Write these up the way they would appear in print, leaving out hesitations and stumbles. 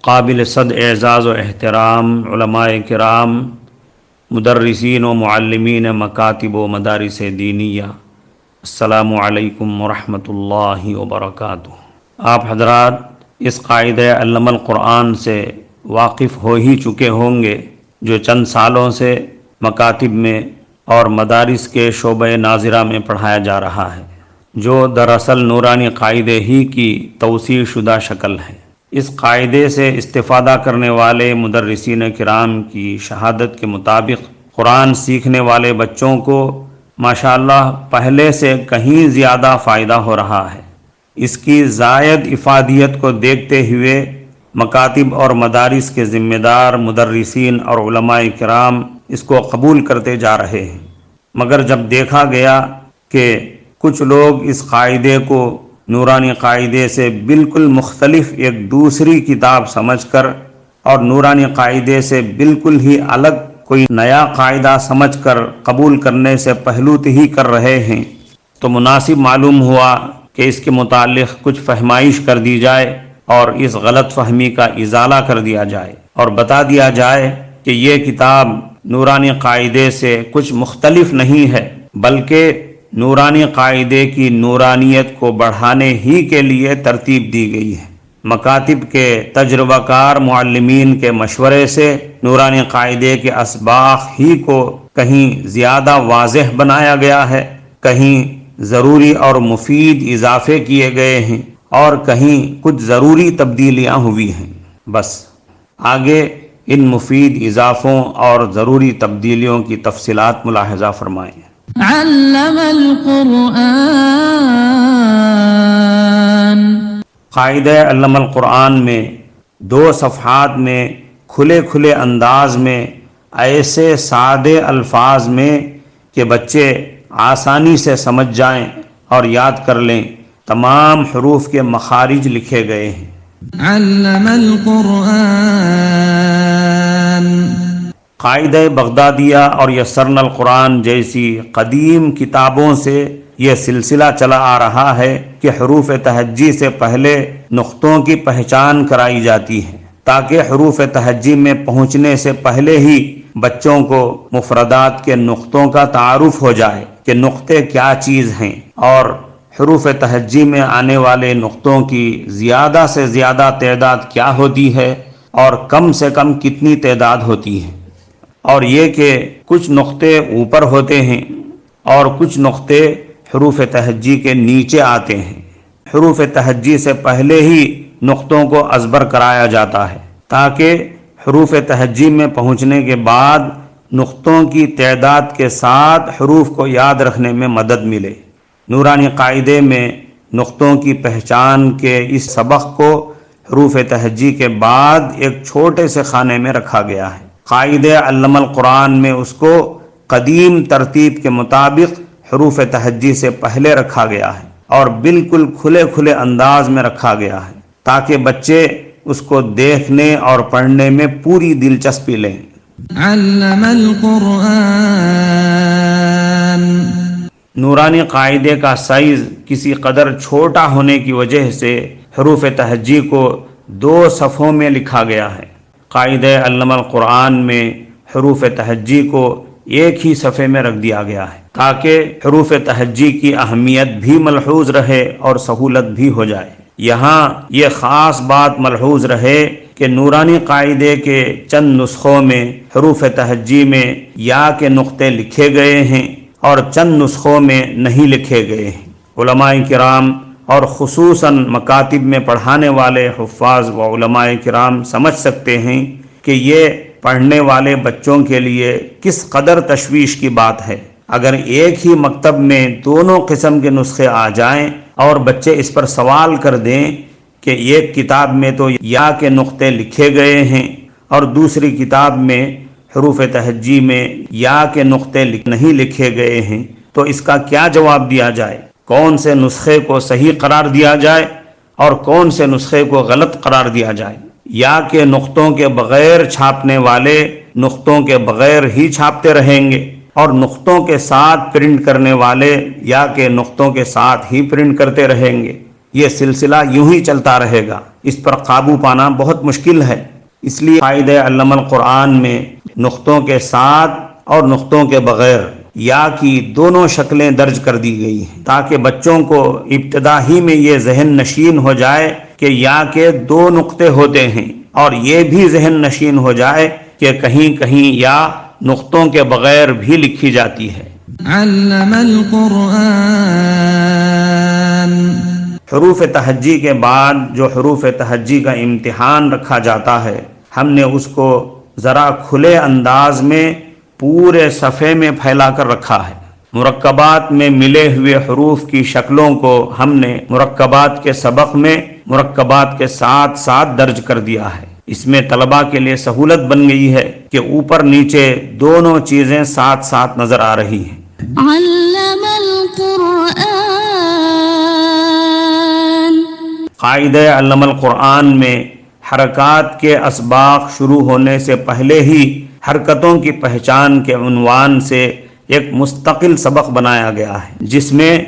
قابل صد اعزاز و احترام علماء کرام، مدرسین و معلمین مکاتب و مدارس دینیہ، السلام علیکم ورحمۃ اللہ وبرکاتہ۔ آپ حضرات اس قاعدہ علم القرآن سے واقف ہو ہی چکے ہوں گے جو چند سالوں سے مکاتب میں اور مدارس کے شعبہ ناظرہ میں پڑھایا جا رہا ہے، جو دراصل نورانی قاعدے ہی کی توسیع شدہ شکل ہے۔ اس قاعدے سے استفادہ کرنے والے مدرسین کرام کی شہادت کے مطابق قرآن سیکھنے والے بچوں کو ماشاءاللہ پہلے سے کہیں زیادہ فائدہ ہو رہا ہے۔ اس کی زائد افادیت کو دیکھتے ہوئے مکاتب اور مدارس کے ذمہ دار مدرسین اور علماء کرام اس کو قبول کرتے جا رہے ہیں، مگر جب دیکھا گیا کہ کچھ لوگ اس قاعدے کو نورانی قاعدے سے بالکل مختلف ایک دوسری کتاب سمجھ کر اور نورانی قاعدے سے بالکل ہی الگ کوئی نیا قاعدہ سمجھ کر قبول کرنے سے پہلوت ہی کر رہے ہیں، تو مناسب معلوم ہوا کہ اس کے متعلق کچھ فہمائش کر دی جائے اور اس غلط فہمی کا ازالہ کر دیا جائے اور بتا دیا جائے کہ یہ کتاب نورانی قاعدے سے کچھ مختلف نہیں ہے، بلکہ نورانی قاعدے کی نورانیت کو بڑھانے ہی کے لیے ترتیب دی گئی ہے۔ مکاتب کے تجربہ کار معلمین کے مشورے سے نورانی قاعدے کے اسباق ہی کو کہیں زیادہ واضح بنایا گیا ہے، کہیں ضروری اور مفید اضافے کیے گئے ہیں اور کہیں کچھ ضروری تبدیلیاں ہوئی ہیں۔ بس آگے ان مفید اضافوں اور ضروری تبدیلیوں کی تفصیلات ملاحظہ فرمائیں۔ علم القرآن، قاعدہ علم القرآن میں 2 صفحات میں کھلے انداز میں ایسے سادے الفاظ میں کہ بچے آسانی سے سمجھ جائیں اور یاد کر لیں، تمام حروف کے مخارج لکھے گئے ہیں۔ علم القرآن، قاعدہ بغدادیہ اور یسرنا القرآن جیسی قدیم کتابوں سے یہ سلسلہ چلا آ رہا ہے کہ حروف تہجی سے پہلے نقطوں کی پہچان کرائی جاتی ہے، تاکہ حروف تہجی میں پہنچنے سے پہلے ہی بچوں کو مفردات کے نقطوں کا تعارف ہو جائے کہ نقطے کیا چیز ہیں اور حروف تہجی میں آنے والے نقطوں کی زیادہ سے زیادہ تعداد کیا ہوتی ہے اور کم سے کم کتنی تعداد ہوتی ہے، اور یہ کہ کچھ نقطے اوپر ہوتے ہیں اور کچھ نقطے حروف تہجی کے نیچے آتے ہیں۔ حروف تہجی سے پہلے ہی نقطوں کو ازبر کرایا جاتا ہے تاکہ حروف تہجی میں پہنچنے کے بعد نقطوں کی تعداد کے ساتھ حروف کو یاد رکھنے میں مدد ملے۔ نورانی قاعدے میں نقطوں کی پہچان کے اس سبق کو حروف تہجی کے بعد ایک چھوٹے سے خانے میں رکھا گیا ہے۔ قاعدہ علم القرآن میں اس کو قدیم ترتیب کے مطابق حروف تہجی سے پہلے رکھا گیا ہے اور بالکل کھلے انداز میں رکھا گیا ہے تاکہ بچے اس کو دیکھنے اور پڑھنے میں پوری دلچسپی لیں۔ علم القرآن، نورانی قاعدے کا سائز کسی قدر چھوٹا ہونے کی وجہ سے حروف تہجی کو 2 صفحوں میں لکھا گیا ہے۔ قاعدہ علم القرآن میں حروف تہجی کو ایک ہی صفحے میں رکھ دیا گیا ہے تاکہ حروف تہجی کی اہمیت بھی ملحوظ رہے اور سہولت بھی ہو جائے۔ یہاں یہ خاص بات ملحوظ رہے کہ نورانی قاعدے کے چند نسخوں میں حروف تہجی میں یا کے نقطے لکھے گئے ہیں اور چند نسخوں میں نہیں لکھے گئے ہیں۔ علماء کرام اور خصوصاً مکاتب میں پڑھانے والے حفاظ و علماء کرام سمجھ سکتے ہیں کہ یہ پڑھنے والے بچوں کے لیے کس قدر تشویش کی بات ہے اگر ایک ہی مکتب میں دونوں قسم کے نسخے آ جائیں اور بچے اس پر سوال کر دیں کہ ایک کتاب میں تو یا کے نقطے لکھے گئے ہیں اور دوسری کتاب میں حروف تہجی میں یا کے نقطے نہیں لکھے گئے ہیں، تو اس کا کیا جواب دیا جائے؟ کون سے نسخے کو صحیح قرار دیا جائے اور کون سے نسخے کو غلط قرار دیا جائے؟ یا کے نقطوں کے بغیر چھاپنے والے نقطوں کے بغیر ہی چھاپتے رہیں گے اور نقطوں کے ساتھ پرنٹ کرنے والے یا کے نقطوں کے ساتھ ہی پرنٹ کرتے رہیں گے۔ یہ سلسلہ یوں ہی چلتا رہے گا۔ اس پر قابو پانا بہت مشکل ہے۔ اس لیے قاعدہ علم القرآن میں نقطوں کے ساتھ اور نقطوں کے بغیر یا کی دونوں شکلیں درج کر دی گئی ہیں، تاکہ بچوں کو ابتدا ہی میں یہ ذہن نشین ہو جائے کہ یا کے دو نقطے ہوتے ہیں، اور یہ بھی ذہن نشین ہو جائے کہ کہیں کہیں یا نقطوں کے بغیر بھی لکھی جاتی ہے۔ علم القرآن، حروف تہجی کے بعد جو حروف تہجی کا امتحان رکھا جاتا ہے، ہم نے اس کو ذرا کھلے انداز میں پورے صفحے میں پھیلا کر رکھا ہے۔ مرکبات میں ملے ہوئے حروف کی شکلوں کو ہم نے مرکبات کے سبق میں مرکبات کے ساتھ ساتھ درج کر دیا ہے۔ اس میں طلباء کے لیے سہولت بن گئی ہے کہ اوپر نیچے دونوں چیزیں ساتھ ساتھ نظر آ رہی ہیں۔ علم القرآن، قاعدہ علم القرآن میں حرکات کے اسباق شروع ہونے سے پہلے ہی حرکتوں کی پہچان کے عنوان سے ایک مستقل سبق بنایا گیا ہے، جس میں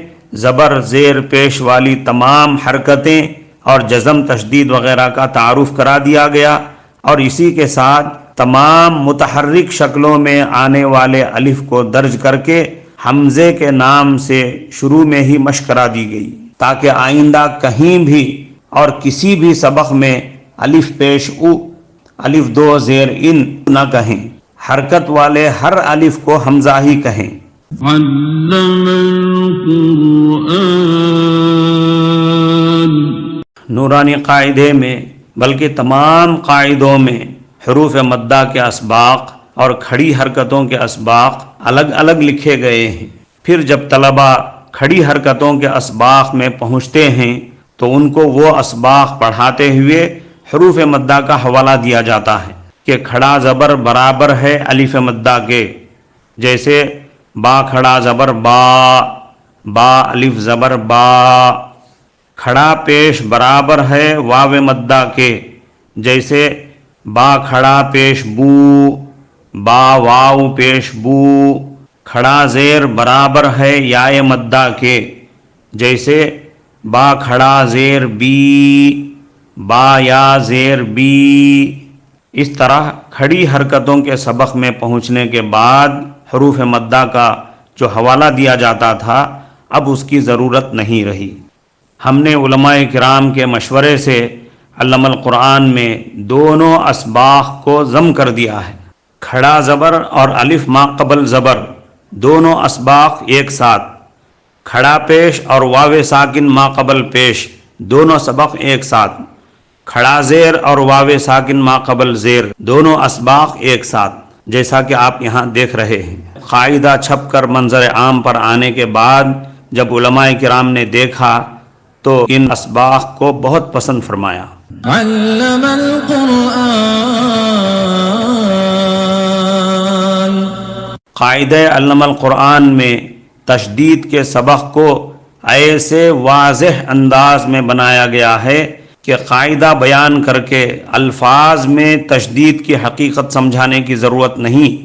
زبر زیر پیش والی تمام حرکتیں اور جزم تشدید وغیرہ کا تعارف کرا دیا گیا، اور اسی کے ساتھ تمام متحرک شکلوں میں آنے والے الف کو درج کر کے حمزے کے نام سے شروع میں ہی مشق کرا دی گئی، تاکہ آئندہ کہیں بھی اور کسی بھی سبق میں الف پیش او، الف دو زیر ان نہ کہیں، حرکت والے ہر الف کو حمزہ ہی کہیں۔ علم القرآن، نورانی قاعدے میں بلکہ تمام قاعدوں میں حروف مدہ کے اسباق اور کھڑی حرکتوں کے اسباق الگ الگ لکھے گئے ہیں۔ پھر جب طلباء کھڑی حرکتوں کے اسباق میں پہنچتے ہیں تو ان کو وہ اسباق پڑھاتے ہوئے حروف مدہ کا حوالہ دیا جاتا ہے کہ کھڑا زبر برابر ہے الف مدہ کے، جیسے با کھڑا زبر با، با الف زبر با۔ کھڑا پیش برابر ہے واو مدہ کے، جیسے با کھڑا پیش بو، با واو پیش بو۔ کھڑا زیر برابر ہے یائے مدہ کے، جیسے با کھڑا زیر بی، با یا زیر بی۔ اس طرح کھڑی حرکتوں کے سبق میں پہنچنے کے بعد حروف مدہ کا جو حوالہ دیا جاتا تھا اب اس کی ضرورت نہیں رہی۔ ہم نے علماء کرام کے مشورے سے علم القرآن میں دونوں اسباق کو ضم کر دیا ہے۔ کھڑا زبر اور الف ما قبل زبر دونوں اسباق ایک ساتھ، کھڑا پیش اور واو ساکن ما قبل پیش دونوں سبق ایک ساتھ، کھڑا زیر اور واو ساکن ما قبل زیر دونوں اسباق ایک ساتھ، جیسا کہ آپ یہاں دیکھ رہے ہیں۔ قاعدہ چھپ کر منظر عام پر آنے کے بعد جب علماء کرام نے دیکھا تو ان اسباق کو بہت پسند فرمایا۔ علم القرآن، قاعدہ علم القرآن میں تشدید کے سبق کو ایسے واضح انداز میں بنایا گیا ہے کہ قاعدہ بیان کر کے الفاظ میں تشدید کی حقیقت سمجھانے کی ضرورت نہیں،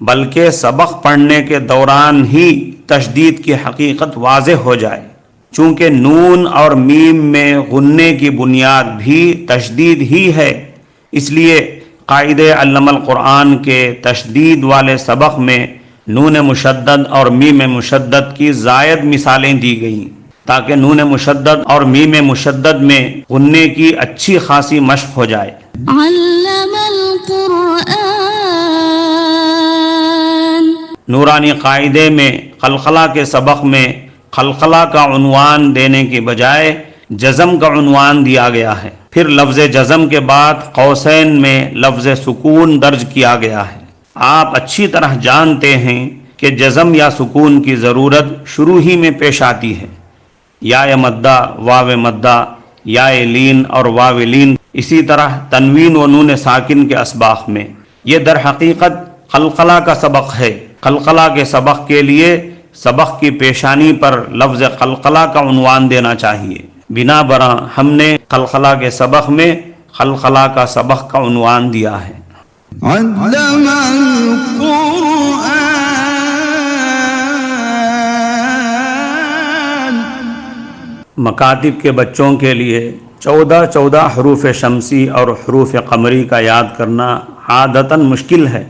بلکہ سبق پڑھنے کے دوران ہی تشدید کی حقیقت واضح ہو جائے۔ چونکہ نون اور میم میں غننے کی بنیاد بھی تشدید ہی ہے، اس لیے قاعدہ علم القرآن کے تشدید والے سبق میں نون مشدد اور میم مشدد کی زائد مثالیں دی گئیں، تاکہ نون مشدد اور میم مشدد میں غننے کی اچھی خاصی مشق ہو جائے۔ علم القرآن، نورانی قاعدے میں قلقلہ کے سبق میں قلقلہ کا عنوان دینے کے بجائے جزم کا عنوان دیا گیا ہے، پھر لفظ جزم کے بعد قوسین میں لفظ سکون درج کیا گیا ہے۔ آپ اچھی طرح جانتے ہیں کہ جزم یا سکون کی ضرورت شروع ہی میں پیش آتی ہے، یا مدہ، واو مدہ، یا لین اور واو لین، اسی طرح تنوین و نون ساکن کے اسباق میں۔ یہ در حقیقت قلقلہ کا سبق ہے۔ قلقلہ کے سبق کے لیے سبق کی پیشانی پر لفظ قلقلہ کا عنوان دینا چاہیے، بنا براں ہم نے قلقلہ کے سبق میں قلقلہ کا سبق کا عنوان دیا ہے۔ علم القرآن، مکاتب کے بچوں کے لیے 14 حروف شمسی اور حروف قمری کا یاد کرنا عادتاً مشکل ہے،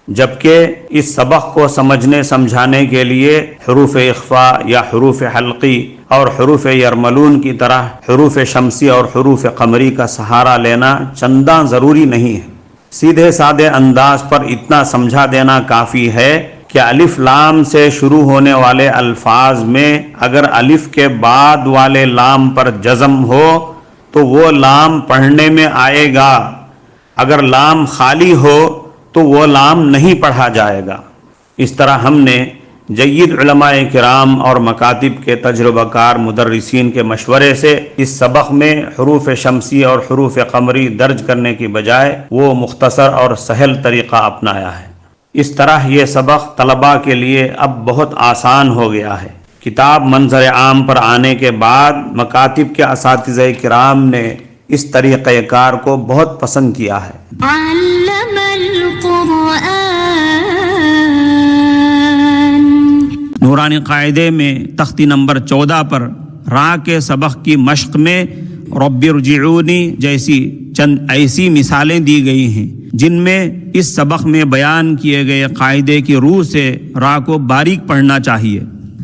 جبکہ اس سبق کو سمجھنے سمجھانے کے لیے حروف اخفاء یا حروف حلقی اور حروف یرملون کی طرح حروف شمسی اور حروف قمری کا سہارا لینا چنداں ضروری نہیں ہے۔ سیدھے سادے انداز پر اتنا سمجھا دینا کافی ہے کہ الف لام سے شروع ہونے والے الفاظ میں اگر الف کے بعد والے لام پر جزم ہو تو وہ لام پڑھنے میں آئے گا، اگر لام خالی ہو تو وہ لام نہیں پڑھا جائے گا۔ اس طرح ہم نے جید علماء کرام اور مکاتب کے تجربہ کار مدرسین کے مشورے سے اس سبق میں حروف شمسی اور حروف قمری درج کرنے کی بجائے وہ مختصر اور سہل طریقہ اپنایا ہے۔ اس طرح یہ سبق طلباء کے لیے اب بہت آسان ہو گیا ہے۔ کتاب منظر عام پر آنے کے بعد مکاتب کے اساتذہ کرام نے اس طریقہ کار کو بہت پسند کیا ہے۔ علم القرآن، نورانی قاعدے میں تختی نمبر 14 پر را کے سبق کی مشق میں رب ارجعونی جیسی چند ایسی مثالیں دی گئی ہیں جن میں اس سبق میں بیان کیے گئے قاعدے کی روح سے را کو باریک پڑھنا چاہیے،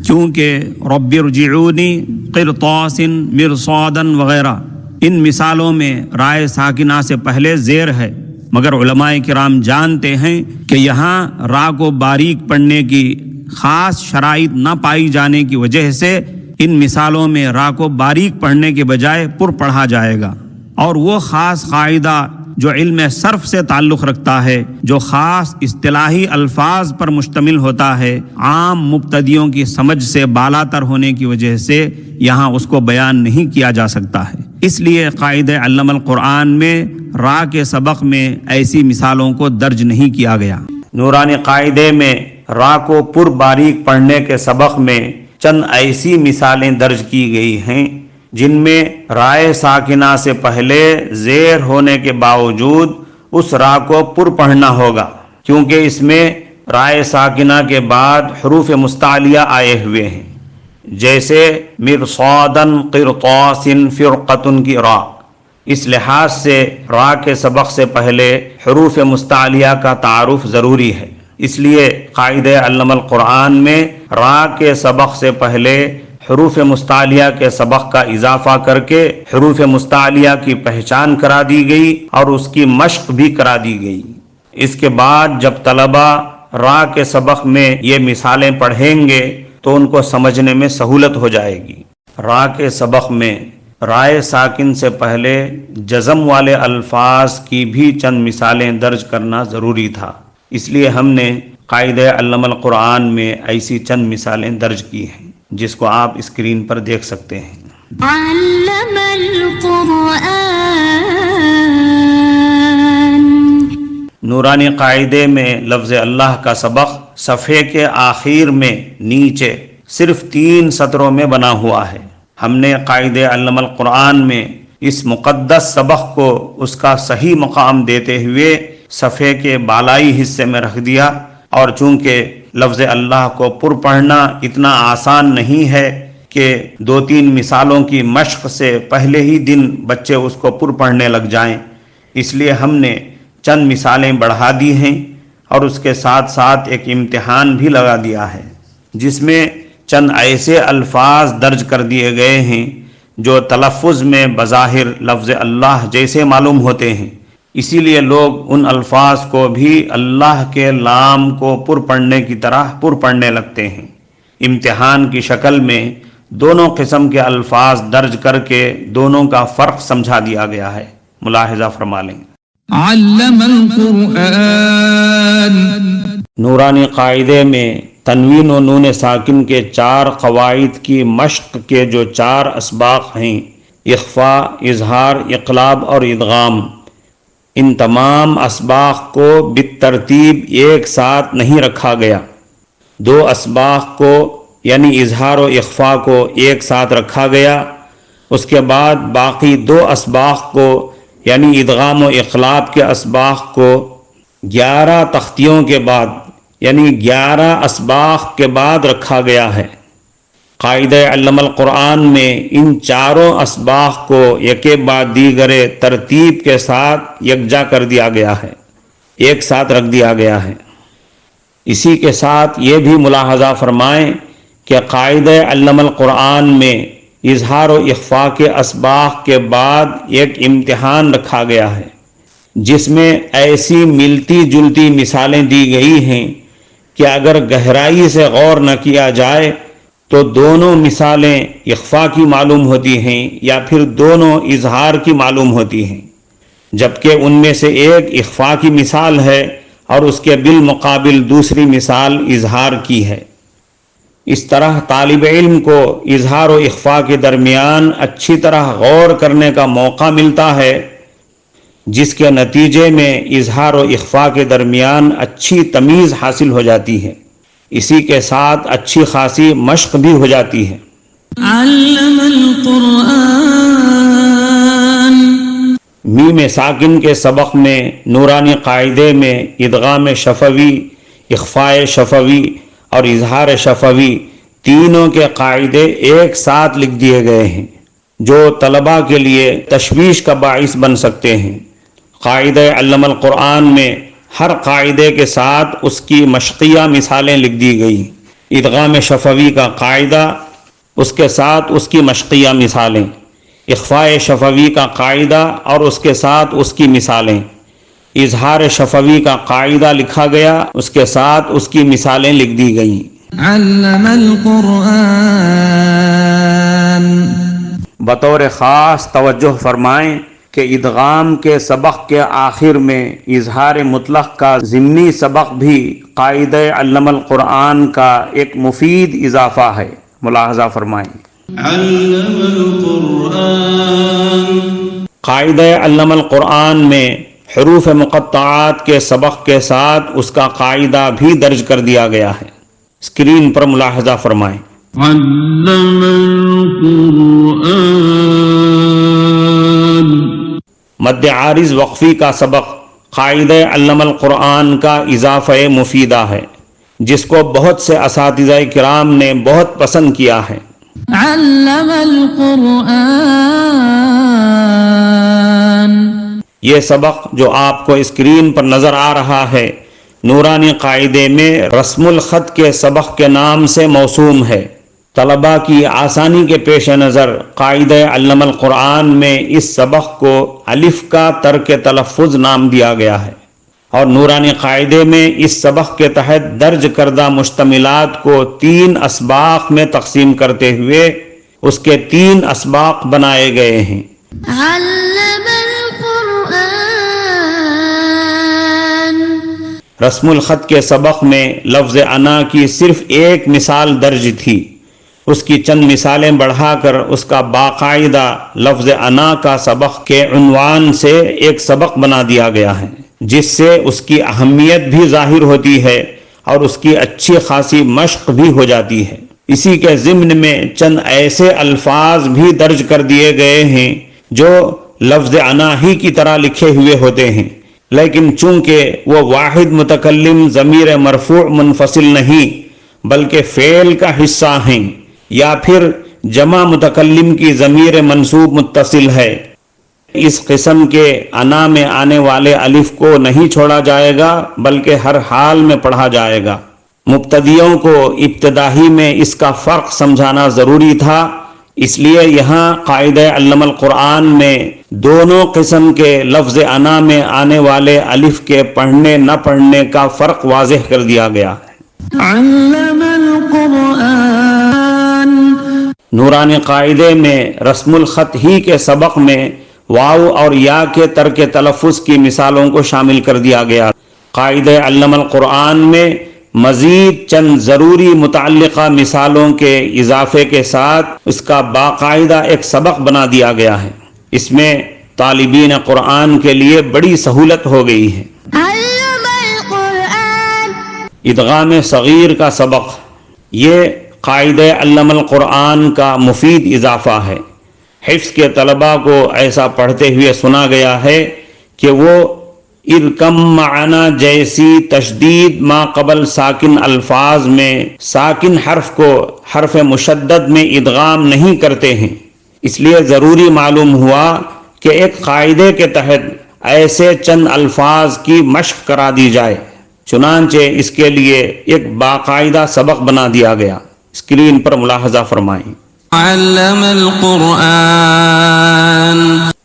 کیونکہ رب ارجعونی، قرطاس، مرصادا وغیرہ ان مثالوں میں رائے ساکنہ سے پہلے زیر ہے، مگر علماء کرام جانتے ہیں کہ یہاں را کو باریک پڑھنے کی خاص شرائط نہ پائی جانے کی وجہ سے ان مثالوں میں را کو باریک پڑھنے کے بجائے پر پڑھا جائے گا، اور وہ خاص قاعدہ جو علم صرف سے تعلق رکھتا ہے، جو خاص اصطلاحی الفاظ پر مشتمل ہوتا ہے، عام مبتدیوں کی سمجھ سے بالا تر ہونے کی وجہ سے یہاں اس کو بیان نہیں کیا جا سکتا ہے۔ اس لیے قاعدہ علم القرآن میں را کے سبق میں ایسی مثالوں کو درج نہیں کیا گیا۔ نورانی قاعدے میں را کو پر باریک پڑھنے کے سبق میں چند ایسی مثالیں درج کی گئی ہیں جن میں رائے ساکنہ سے پہلے زیر ہونے کے باوجود اس را کو پر پڑھنا ہوگا، کیونکہ اس میں رائے ساکنہ کے بعد حروف مستعلیہ آئے ہوئے ہیں، جیسے مرصادن، قرطاسن، فرقتن کی را۔ اس لحاظ سے را کے سبق سے پہلے حروف مستعلیہ کا تعارف ضروری ہے، اس لیے قاعدہ علم القرآن میں را کے سبق سے پہلے حروف مستعلیہ کے سبق کا اضافہ کر کے حروف مستعلیہ کی پہچان کرا دی گئی اور اس کی مشق بھی کرا دی گئی۔ اس کے بعد جب طلبہ را کے سبق میں یہ مثالیں پڑھیں گے تو ان کو سمجھنے میں سہولت ہو جائے گی۔ را کے سبق میں رائے ساکن سے پہلے جزم والے الفاظ کی بھی چند مثالیں درج کرنا ضروری تھا، اس لیے ہم نے قاعدہ علم القرآن میں ایسی چند مثالیں درج کی ہیں جس کو آپ اسکرین پر دیکھ سکتے ہیں۔ علم القرآن، نورانی قاعدے میں لفظ اللہ کا سبق صفحے کے آخر میں نیچے صرف 3 سطروں میں بنا ہوا ہے۔ ہم نے قاعدہ علم القرآن میں اس مقدس سبق کو اس کا صحیح مقام دیتے ہوئے صفحے کے بالائی حصے میں رکھ دیا، اور چونکہ لفظ اللہ کو پر پڑھنا اتنا آسان نہیں ہے کہ 2-3 مثالوں کی مشق سے پہلے ہی دن بچے اس کو پر پڑھنے لگ جائیں، اس لیے ہم نے چند مثالیں بڑھا دی ہیں اور اس کے ساتھ ساتھ ایک امتحان بھی لگا دیا ہے جس میں چند ایسے الفاظ درج کر دیے گئے ہیں جو تلفظ میں بظاہر لفظ اللہ جیسے معلوم ہوتے ہیں، اسی لیے لوگ ان الفاظ کو بھی اللہ کے لام کو پر پڑھنے کی طرح پر پڑھنے لگتے ہیں۔ امتحان کی شکل میں دونوں قسم کے الفاظ درج کر کے دونوں کا فرق سمجھا دیا گیا ہے، ملاحظہ فرما لیں۔ علم القرآن، نورانی قاعدے میں تنوین و نون ساکن کے 4 قواعد کی مشق کے جو 4 اسباق ہیں، اخفاء، اظہار، اقلاب اور ادغام، ان تمام اسباق کو بالترتیب ایک ساتھ نہیں رکھا گیا۔ 2 اسباق کو یعنی اظہار و اخفاء کو ایک ساتھ رکھا گیا، اس کے بعد باقی 2 اسباق کو یعنی ادغام و اقلاب کے اسباق کو 11 تختیوں کے بعد یعنی 11 اسباق کے بعد رکھا گیا ہے۔ قاعدہ علم القرآن میں ان چاروں اسباق کو یکے بعد دیگر ترتیب کے ساتھ یکجا کر دیا گیا ہے، ایک ساتھ رکھ دیا گیا ہے۔ اسی کے ساتھ یہ بھی ملاحظہ فرمائیں کہ قاعدہ علم القرآن میں اظہار و اخفاء کے اسباق کے بعد ایک امتحان رکھا گیا ہے، جس میں ایسی ملتی جلتی مثالیں دی گئی ہیں کہ اگر گہرائی سے غور نہ کیا جائے تو دونوں مثالیں اخفاء کی معلوم ہوتی ہیں یا پھر دونوں اظہار کی معلوم ہوتی ہیں، جبکہ ان میں سے ایک اخفاء کی مثال ہے اور اس کے بالمقابل دوسری مثال اظہار کی ہے۔ اس طرح طالب علم کو اظہار و اخفاء کے درمیان اچھی طرح غور کرنے کا موقع ملتا ہے، جس کے نتیجے میں اظہار و اخفاء کے درمیان اچھی تمیز حاصل ہو جاتی ہے، اسی کے ساتھ اچھی خاصی مشق بھی ہو جاتی ہے۔ علم القرآن میم ساکن کے سبق میں نورانی قاعدے میں ادغام شفوی، اخفاء شفوی اور اظہار شفوی تینوں کے قاعدے ایک ساتھ لکھ دیے گئے ہیں، جو طلباء کے لیے تشویش کا باعث بن سکتے ہیں۔ قاعدہ علم القرآن میں ہر قاعدے کے ساتھ اس کی مشقیہ مثالیں لکھ دی گئی۔ ادغام شفوی کا قاعدہ، اس کے ساتھ اس کی مشقیہ مثالیں، اخفاء شفوی کا قاعدہ اور اس کے ساتھ اس کی مثالیں، اظہار شفوی کا قاعدہ لکھا گیا، اس کے ساتھ اس کی مثالیں لکھ دی گئیں۔ علم القرآن بطور خاص توجہ فرمائیں کہ ادغام کے سبق کے آخر میں اظہار مطلق کا ضمنی سبق بھی قاعدہ علم القرآن کا ایک مفید اضافہ ہے، ملاحظہ فرمائیں۔ علم القرآن قاعدہ علم القرآن میں حروف مقطعات کے سبق کے ساتھ اس کا قاعدہ بھی درج کر دیا گیا ہے، اسکرین پر ملاحظہ فرمائیں۔ علم القرآن مد عارض وقفی کا سبق قاعدہ علم القرآن کا اضافہ مفیدہ ہے، جس کو بہت سے اساتذہ کرام نے بہت پسند کیا ہے۔ علم القرآن یہ سبق جو آپ کو اسکرین پر نظر آ رہا ہے نورانی قاعدے میں رسم الخط کے سبق کے نام سے موسوم ہے۔ طلباء کی آسانی کے پیش نظر قاعدہ علم القرآن میں اس سبق کو الف کا ترک تلفظ نام دیا گیا ہے، اور نورانی قاعدے میں اس سبق کے تحت درج کردہ مشتملات کو 3 اسباق میں تقسیم کرتے ہوئے اس کے 3 اسباق بنائے گئے ہیں۔ علم القرآن رسم الخط کے سبق میں لفظ انا کی صرف ایک مثال درج تھی، اس کی چند مثالیں بڑھا کر اس کا باقاعدہ لفظ انا کا سبق کے عنوان سے ایک سبق بنا دیا گیا ہے، جس سے اس کی اہمیت بھی ظاہر ہوتی ہے اور اس کی اچھی خاصی مشق بھی ہو جاتی ہے۔ اسی کے ضمن میں چند ایسے الفاظ بھی درج کر دیے گئے ہیں جو لفظ انا ہی کی طرح لکھے ہوئے ہوتے ہیں، لیکن چونکہ وہ واحد متکلم ضمیر مرفوع منفصل نہیں بلکہ فعل کا حصہ ہیں، یا پھر جمع متکلم کی ضمیر منصوب متصل ہے، اس قسم کے انا میں آنے والے الف کو نہیں چھوڑا جائے گا بلکہ ہر حال میں پڑھا جائے گا۔ مبتدیوں کو ابتدائی میں اس کا فرق سمجھانا ضروری تھا، اس لیے یہاں قاعدہ علم القرآن میں دونوں قسم کے لفظ انا میں آنے والے الف کے پڑھنے نہ پڑھنے کا فرق واضح کر دیا گیا ہے۔ علم القرآن نورانی قاعدے میں رسم الخط ہی کے سبق میں واو اور یا کے ترک تلفظ کی مثالوں کو شامل کر دیا گیا۔ قاعدہ علم القرآن میں مزید چند ضروری متعلقہ مثالوں کے اضافے کے ساتھ اس کا باقاعدہ ایک سبق بنا دیا گیا ہے۔ اس میں طالبین قرآن کے لیے بڑی سہولت ہو گئی ہے۔ علم القرآن ادغام صغیر کا سبق، یہ قاعدہ علم القرآن کا مفید اضافہ ہے۔ حفظ کے طلباء کو ایسا پڑھتے ہوئے سنا گیا ہے کہ وہ ارکم معنا جیسی تشدید ما قبل ساکن الفاظ میں ساکن حرف کو حرف مشدد میں ادغام نہیں کرتے ہیں، اس لیے ضروری معلوم ہوا کہ ایک قاعدے کے تحت ایسے چند الفاظ کی مشق کرا دی جائے، چنانچہ اس کے لیے ایک باقاعدہ سبق بنا دیا گیا۔ اسکرین پر ملاحظہ فرمائیں۔ علم القرآن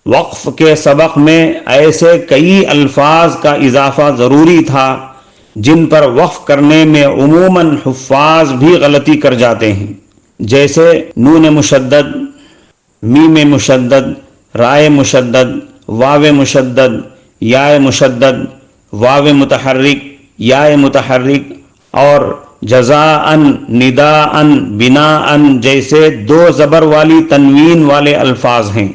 وقف کے سبق میں ایسے کئی الفاظ کا اضافہ ضروری تھا جن پر وقف کرنے میں عموماً حفاظ بھی غلطی کر جاتے ہیں، جیسے نون مشدد، میم مشدد، رائے مشدد، واو مشدد، یائے مشدد، واو متحرک، یائے متحرک، اور جزاءً، نداءً، بناءً جیسے دو زبر والی تنوین والے الفاظ ہیں۔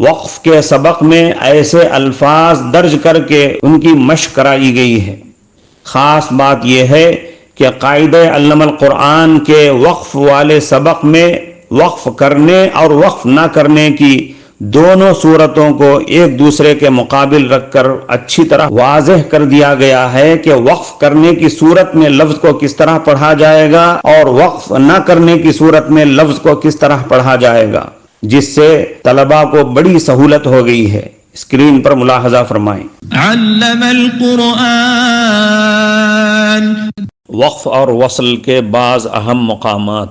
وقف کے سبق میں ایسے الفاظ درج کر کے ان کی مشق کرائی گئی ہے۔ خاص بات یہ ہے کہ قاعدہ علم القرآن کے وقف والے سبق میں وقف کرنے اور وقف نہ کرنے کی دونوں صورتوں کو ایک دوسرے کے مقابل رکھ کر اچھی طرح واضح کر دیا گیا ہے کہ وقف کرنے کی صورت میں لفظ کو کس طرح پڑھا جائے گا اور وقف نہ کرنے کی صورت میں لفظ کو کس طرح پڑھا جائے گا، جس سے طلباء کو بڑی سہولت ہو گئی ہے۔ اسکرین پر ملاحظہ فرمائیں۔ علم القرآن وقف اور وصل کے بعض اہم مقامات۔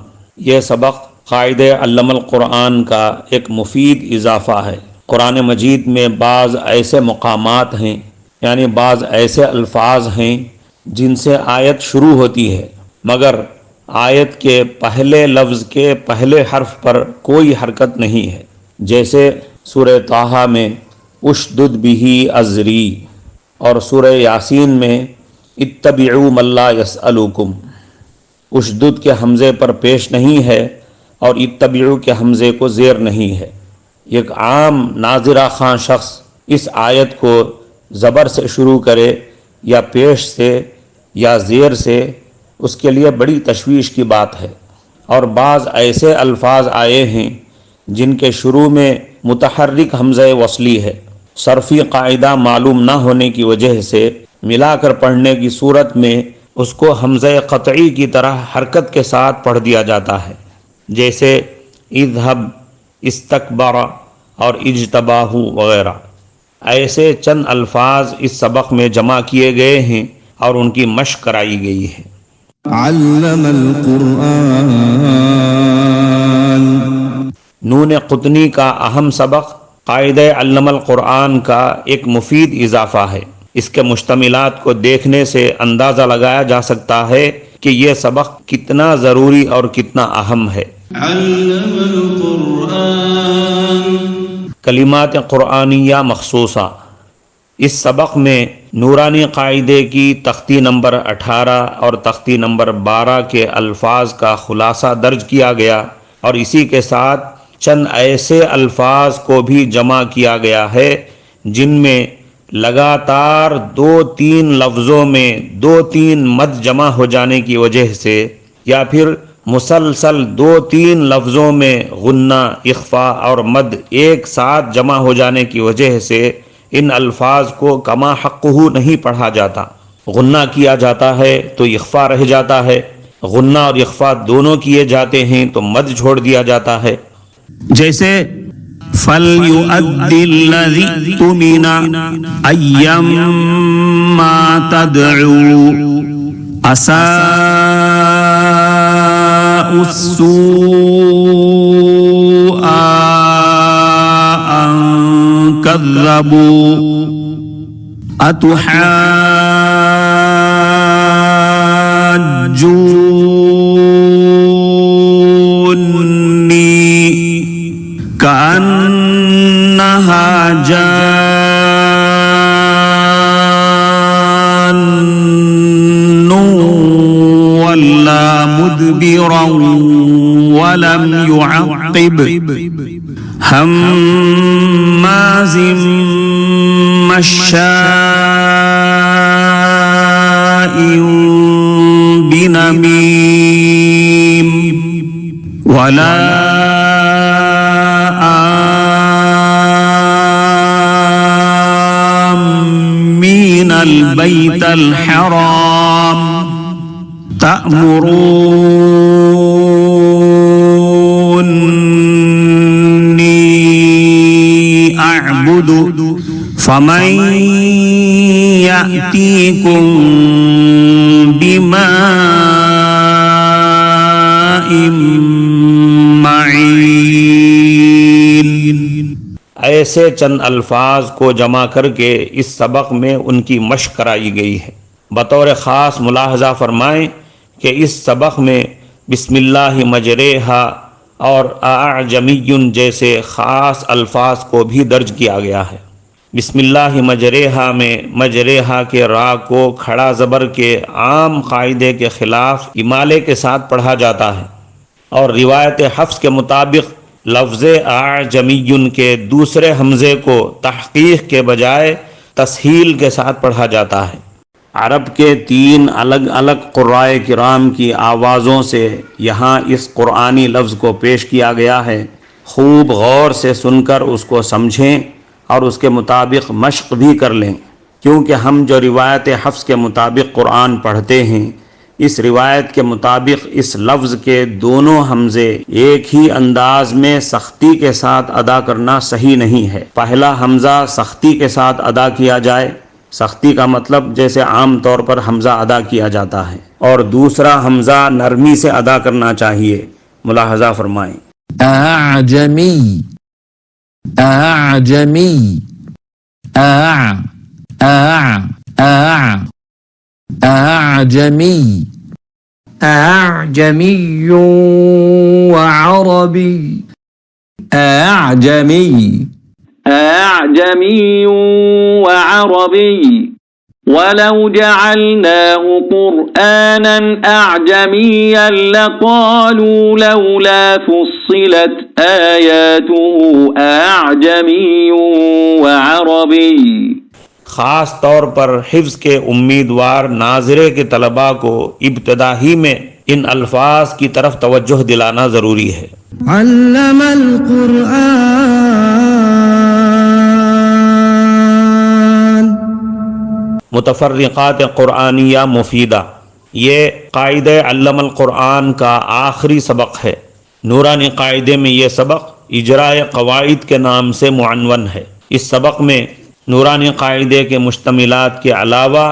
یہ سبق قاعدہ علم القرآن کا ایک مفید اضافہ ہے۔ قرآن مجید میں بعض ایسے مقامات ہیں، یعنی بعض ایسے الفاظ ہیں جن سے آیت شروع ہوتی ہے مگر آیت کے پہلے لفظ کے پہلے حرف پر کوئی حرکت نہیں ہے، جیسے سورہ طٰہٰ میں اشدد بہ ازری اور سورہ یاسین میں اتبعوا من لا یسألکم۔ اشدد کے حمزے پر پیش نہیں ہے اور اتبعوا کے حمزے کو زیر نہیں ہے۔ ایک عام ناظرہ خواں شخص اس آیت کو زبر سے شروع کرے یا پیش سے یا زیر سے، اس کے لیے بڑی تشویش کی بات ہے۔ اور بعض ایسے الفاظ آئے ہیں جن کے شروع میں متحرک حمزہ وصلی ہے، صرفی قاعدہ معلوم نہ ہونے کی وجہ سے ملا کر پڑھنے کی صورت میں اس کو حمزہ قطعی کی طرح حرکت کے ساتھ پڑھ دیا جاتا ہے، جیسے اذهب، استکبر اور اجتباہ وغیرہ۔ ایسے چند الفاظ اس سبق میں جمع کیے گئے ہیں اور ان کی مشق کرائی گئی ہے۔ علم القرآن نون قطنی کا اہم سبق قاعدہ علم القرآن کا ایک مفید اضافہ ہے۔ اس کے مشتملات کو دیکھنے سے اندازہ لگایا جا سکتا ہے کہ یہ سبق کتنا ضروری اور کتنا اہم ہے۔ علم القرآن کلمات قرآنیہ مخصوصہ۔ اس سبق میں نورانی قاعدے کی تختی نمبر 18 اور تختی نمبر 12 کے الفاظ کا خلاصہ درج کیا گیا اور اسی کے ساتھ چند ایسے الفاظ کو بھی جمع کیا گیا ہے جن میں لگاتار 2-3 لفظوں میں 2-3 مد جمع ہو جانے کی وجہ سے یا پھر مسلسل 2-3 لفظوں میں غنہ، اخفا اور مد ایک ساتھ جمع ہو جانے کی وجہ سے ان الفاظ کو کما حقہ نہیں پڑھا جاتا۔ غنہ کیا جاتا ہے تو اخفا رہ جاتا ہے، غنہ اور اخفا دونوں کیے جاتے ہیں تو مد چھوڑ دیا جاتا ہے، جیسے فَلْيُؤَدِّ الَّذِي اؤْتُمِنَ أَيَّمَّا تَدْعُو أَسَاءُ السُّوءَ أَن كَذَّبُوا أَتُحَاجُّونِّي كأنها جان ولا مدبرا ولم يعقب هماز مشاء بنميم ولا البيت الحرام تأمروني أعبد فمن يأتيكم بماء معين. ایسے چند الفاظ کو جمع کر کے اس سبق میں ان کی مشق کرائی گئی ہے. بطور خاص ملاحظہ فرمائیں کہ اس سبق میں بسم اللہ مجریہا اور اعجمی جیسے خاص الفاظ کو بھی درج کیا گیا ہے. بسم اللہ مجریہا میں مجریہا کے را کو کھڑا زبر کے عام قاعدے کے خلاف امالے کے ساتھ پڑھا جاتا ہے، اور روایت حفص کے مطابق لفظ اعجمی کے دوسرے حمزے کو تحقیق کے بجائے تسہیل کے ساتھ پڑھا جاتا ہے. عرب کے 3 الگ الگ قرائے کرام کی آوازوں سے یہاں اس قرآنی لفظ کو پیش کیا گیا ہے. خوب غور سے سن کر اس کو سمجھیں اور اس کے مطابق مشق بھی کر لیں، کیونکہ ہم جو روایت حفص کے مطابق قرآن پڑھتے ہیں، اس روایت کے مطابق اس لفظ کے دونوں حمزے ایک ہی انداز میں سختی کے ساتھ ادا کرنا صحیح نہیں ہے. پہلا حمزہ سختی کے ساتھ ادا کیا جائے، سختی کا مطلب جیسے عام طور پر حمزہ ادا کیا جاتا ہے، اور دوسرا حمزہ نرمی سے ادا کرنا چاہیے. ملاحظہ فرمائیں. اعجمی اعجمی اعجمی اعجمی وعربی اعجمی اعجمی وعربی ولو جعلناه قرآنا أعجميا لقالوا لولا فصلت آياته أعجمي وعربي. خاص طور پر حفظ کے امیدوار ناظرے کے طلباء کو ابتدا ہی میں ان الفاظ کی طرف توجہ دلانا ضروری ہے. علم القرآن. متفرقات قرآنیہ مفیدہ، یہ قاعدہ علم القرآن کا آخری سبق ہے. نورانی قاعدے میں یہ سبق اجراء قواعد کے نام سے معنون ہے. اس سبق میں نورانی قاعدے کے مشتملات کے علاوہ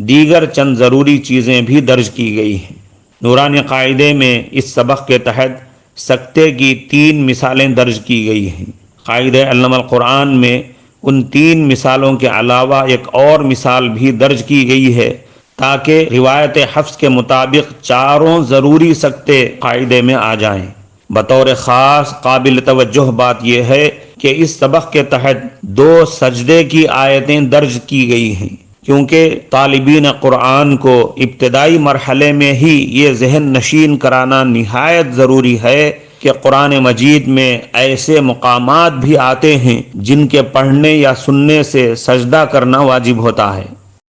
دیگر چند ضروری چیزیں بھی درج کی گئی ہیں. نورانی قاعدے میں اس سبق کے تحت سکتے کی 3 مثالیں درج کی گئی ہیں. قاعدہ علم القرآن میں ان 3 مثالوں کے علاوہ ایک اور مثال بھی درج کی گئی ہے، تاکہ روایت حفص کے مطابق 4 ضروری سکتے قاعدے میں آ جائیں. بطور خاص قابل توجہ بات یہ ہے کہ اس سبق کے تحت 2 سجدے کی آیتیں درج کی گئی ہیں، کیونکہ طالبین قرآن کو ابتدائی مرحلے میں ہی یہ ذہن نشین کرانا نہایت ضروری ہے کہ قرآن مجید میں ایسے مقامات بھی آتے ہیں جن کے پڑھنے یا سننے سے سجدہ کرنا واجب ہوتا ہے.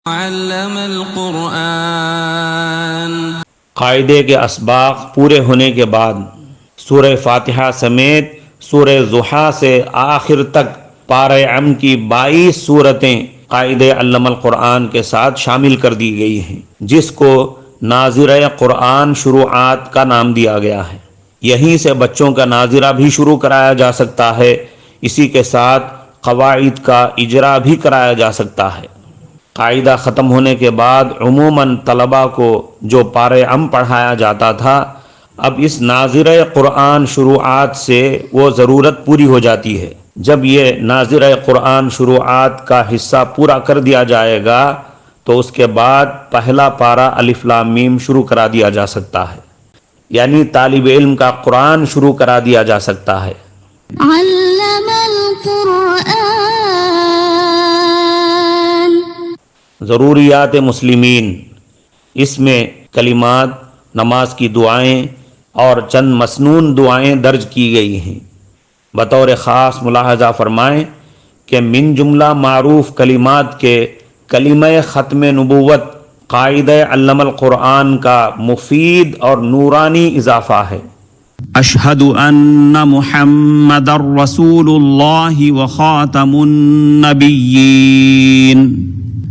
علم القرآن. قاعدے کے اسباق پورے ہونے کے بعد سورہ فاتحہ سمیت سورہ ضحیٰ سے آخر تک پارہ ام کی 22 سورتیں قاعدہ علم القرآن کے ساتھ شامل کر دی گئی ہیں، جس کو ناظرہ قرآن شروعات کا نام دیا گیا ہے. یہیں سے بچوں کا ناظرہ بھی شروع کرایا جا سکتا ہے. اسی کے ساتھ قواعد کا اجرا بھی کرایا جا سکتا ہے. قاعدہ ختم ہونے کے بعد عموماً طلباء کو جو پارہ ام پڑھایا جاتا تھا، اب اس ناظرہ قرآن شروعات سے وہ ضرورت پوری ہو جاتی ہے. جب یہ ناظرہ قرآن شروعات کا حصہ پورا کر دیا جائے گا تو اس کے بعد پہلا پارہ الف لام میم شروع کرا دیا جا سکتا ہے، یعنی طالب علم کا قرآن شروع کرا دیا جا سکتا ہے. علم القرآن. ضروریات مسلمین، اس میں کلمات، نماز کی دعائیں اور چند مسنون دعائیں درج کی گئی ہیں. بطور خاص ملاحظہ فرمائیں کہ من جملہ معروف کلمات کے کلمہ ختم نبوت قاعدہ علم القرآن کا مفید اور نورانی اضافہ ہے. اشہد ان محمد رسول اللہ وخاتم النبیین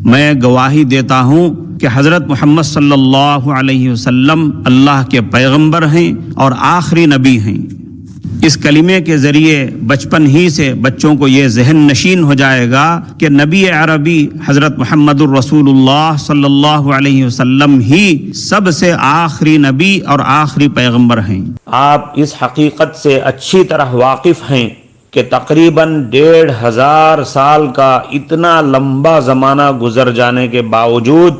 میں گواہی دیتا ہوں کہ حضرت محمد صلی اللہ علیہ وسلم اللہ کے پیغمبر ہیں اور آخری نبی ہیں۔ اس کلمے کے ذریعے بچپن ہی سے بچوں کو یہ ذہن نشین ہو جائے گا کہ نبی عربی حضرت محمد الرسول اللہ صلی اللہ علیہ وسلم ہی سب سے آخری نبی اور آخری پیغمبر ہیں۔ آپ اس حقیقت سے اچھی طرح واقف ہیں کہ تقریباً 1500 سال کا اتنا لمبا زمانہ گزر جانے کے باوجود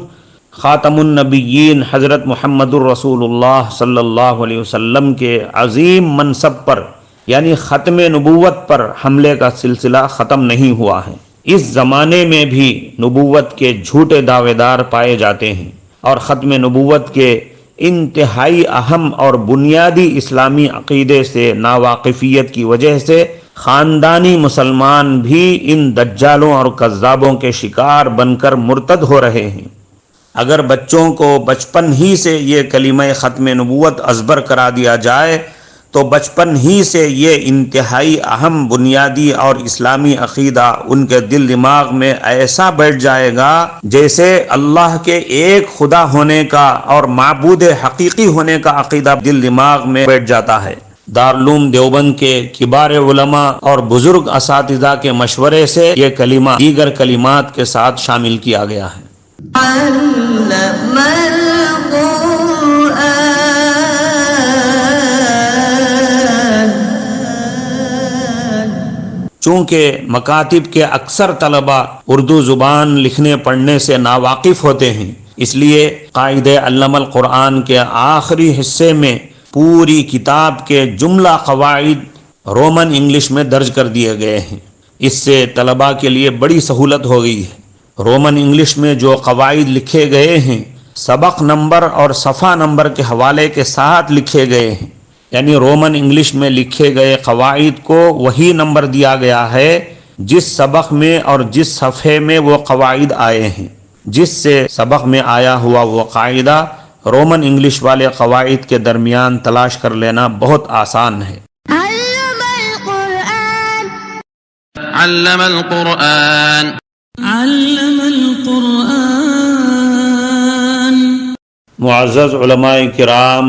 خاتم النبیین حضرت محمد الرسول اللہ صلی اللہ علیہ وسلم کے عظیم منصب پر یعنی ختم نبوت پر حملے کا سلسلہ ختم نہیں ہوا ہے۔ اس زمانے میں بھی نبوت کے جھوٹے دعوے دار پائے جاتے ہیں اور ختم نبوت کے انتہائی اہم اور بنیادی اسلامی عقیدے سے ناواقفیت کی وجہ سے خاندانی مسلمان بھی ان دجالوں اور کذابوں کے شکار بن کر مرتد ہو رہے ہیں۔ اگر بچوں کو بچپن ہی سے یہ کلمہ ختم نبوت ازبر کرا دیا جائے تو بچپن ہی سے یہ انتہائی اہم بنیادی اور اسلامی عقیدہ ان کے دل دماغ میں ایسا بیٹھ جائے گا جیسے اللہ کے ایک خدا ہونے کا اور معبود حقیقی ہونے کا عقیدہ دل دماغ میں بیٹھ جاتا ہے۔ دارالعلوم دیوبند کے کبار علماء اور بزرگ اساتذہ کے مشورے سے یہ کلمہ دیگر کلمات کے ساتھ شامل کیا گیا ہے۔ علم القرآن۔ چونکہ مکاتب کے اکثر طلباء اردو زبان لکھنے پڑھنے سے ناواقف ہوتے ہیں، اس لیے قاعدہ علم القرآن کے آخری حصے میں پوری کتاب کے جملہ قواعد رومن انگلش میں درج کر دیے گئے ہیں۔ اس سے طلباء کے لیے بڑی سہولت ہو گئی ہے۔ رومن انگلش میں جو قواعد لکھے گئے ہیں سبق نمبر اور صفحہ نمبر کے حوالے کے ساتھ لکھے گئے ہیں، یعنی رومن انگلش میں لکھے گئے قواعد کو وہی نمبر دیا گیا ہے جس سبق میں اور جس صفحے میں وہ قواعد آئے ہیں، جس سے سبق میں آیا ہوا وہ قاعدہ رومن انگلش والے قواعد کے درمیان تلاش کر لینا بہت آسان ہے۔ علم القرآن علم القرآن علم القرآن۔ معزز علماء کرام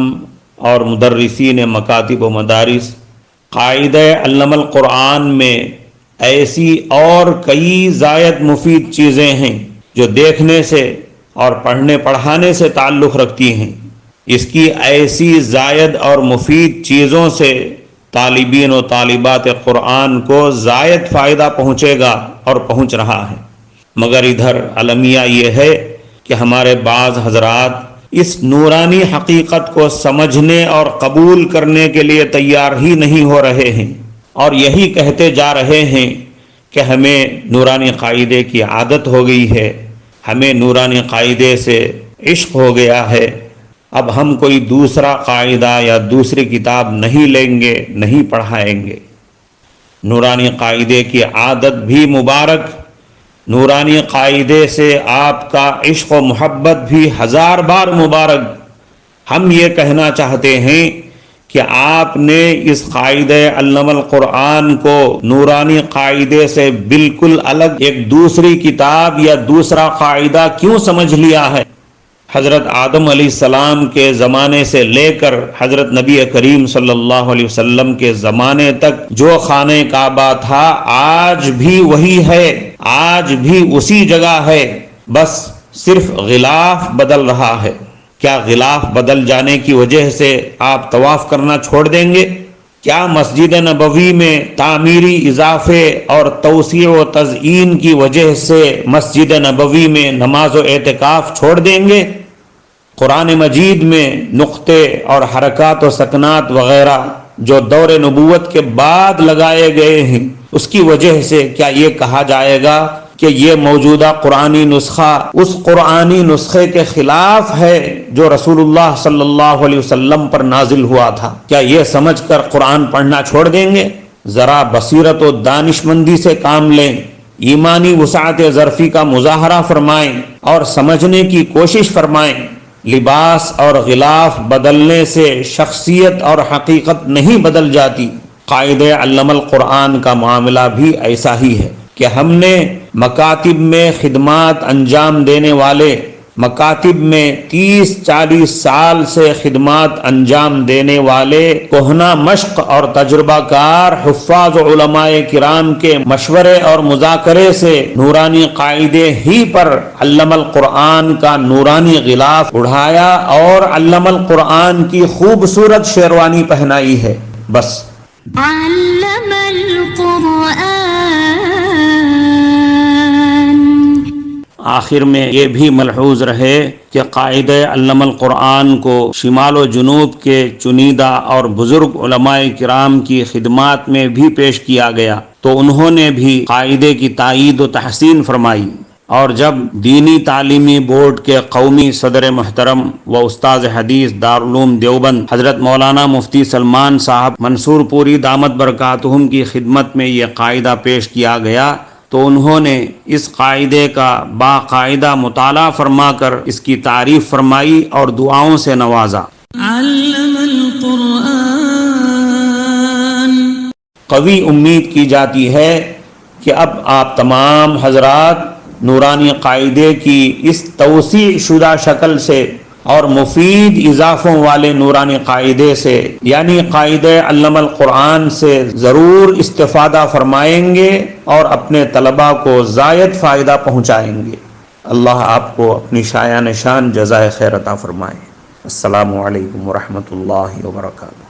اور مدرسین مکاتب و مدارس، قاعدہ علم القرآن میں ایسی اور کئی زائد مفید چیزیں ہیں جو دیکھنے سے اور پڑھنے پڑھانے سے تعلق رکھتی ہیں۔ اس کی ایسی زائد اور مفید چیزوں سے طالبین و طالبات قرآن کو زائد فائدہ پہنچے گا اور پہنچ رہا ہے، مگر ادھر المیہ یہ ہے کہ ہمارے بعض حضرات اس نورانی حقیقت کو سمجھنے اور قبول کرنے کے لیے تیار ہی نہیں ہو رہے ہیں، اور یہی کہتے جا رہے ہیں کہ ہمیں نورانی قاعدے کی عادت ہو گئی ہے، ہمیں نورانی قاعدے سے عشق ہو گیا ہے، اب ہم کوئی دوسرا قاعدہ یا دوسری کتاب نہیں لیں گے، نہیں پڑھائیں گے۔ نورانی قاعدے کی عادت بھی مبارک، نورانی قاعدے سے آپ کا عشق و محبت بھی 1000 بار مبارک۔ ہم یہ کہنا چاہتے ہیں کہ آپ نے اس قاعدہ علم القرآن کو نورانی قاعدے سے بالکل الگ ایک دوسری کتاب یا دوسرا قاعدہ کیوں سمجھ لیا ہے؟ حضرت آدم علیہ السلام کے زمانے سے لے کر حضرت نبی کریم صلی اللہ علیہ وسلم کے زمانے تک جو خانہ کعبہ تھا آج بھی وہی ہے، آج بھی اسی جگہ ہے، بس صرف غلاف بدل رہا ہے۔ کیا غلاف بدل جانے کی وجہ سے آپ طواف کرنا چھوڑ دیں گے؟ کیا مسجد نبوی میں تعمیری اضافے اور توسیع و تزئین کی وجہ سے مسجد نبوی میں نماز و اعتکاف چھوڑ دیں گے؟ قرآن مجید میں نقطے اور حرکات و سکنات وغیرہ جو دور نبوت کے بعد لگائے گئے ہیں، اس کی وجہ سے کیا یہ کہا جائے گا کہ یہ موجودہ قرآنی نسخہ اس قرآنی نسخے کے خلاف ہے جو رسول اللہ صلی اللہ علیہ وسلم پر نازل ہوا تھا؟ کیا یہ سمجھ کر قرآن پڑھنا چھوڑ دیں گے؟ ذرا بصیرت و دانشمندی سے کام لیں، ایمانی وسعت ظرفی کا مظاہرہ فرمائیں اور سمجھنے کی کوشش فرمائیں۔ لباس اور غلاف بدلنے سے شخصیت اور حقیقت نہیں بدل جاتی۔ قاعدہ علم القرآن کا معاملہ بھی ایسا ہی ہے کہ ہم نے مکاتب میں خدمات انجام دینے والے، مکاتب میں 30-40 سال سے خدمات انجام دینے والے کہنہ مشق اور تجربہ کار حفاظ علماء کرام کے مشورے اور مذاکرے سے نورانی قاعدے ہی پر علم القرآن کا نورانی غلاف اڑھایا اور علم القرآن کی خوبصورت شیروانی پہنائی ہے۔ بس علم القرآن۔ آخر میں یہ بھی ملحوظ رہے کہ قاعدہ علم القرآن کو شمال و جنوب کے چنیدہ اور بزرگ علماء کرام کی خدمات میں بھی پیش کیا گیا، تو انہوں نے بھی قاعدے کی تائید و تحسین فرمائی، اور جب دینی تعلیمی بورڈ کے قومی صدر محترم و استاذ حدیث دارالعلوم دیوبند حضرت مولانا مفتی سلمان صاحب منصور پوری دامت برکاتہم کی خدمت میں یہ قاعدہ پیش کیا گیا، تو انہوں نے اس قاعدے کا باقاعدہ مطالعہ فرما کر اس کی تعریف فرمائی اور دعاؤں سے نوازا۔ علم القرآن۔ قوی امید کی جاتی ہے کہ اب آپ تمام حضرات نورانی قاعدے کی اس توسیع شدہ شکل سے اور مفید اضافوں والے نورانی قاعدے سے یعنی قاعدہ علم القرآن سے ضرور استفادہ فرمائیں گے اور اپنے طلباء کو زائد فائدہ پہنچائیں گے۔ اللہ آپ کو اپنی شایان شان جزائے خیر عطا فرمائے۔ السلام علیکم ورحمۃ اللہ وبرکاتہ۔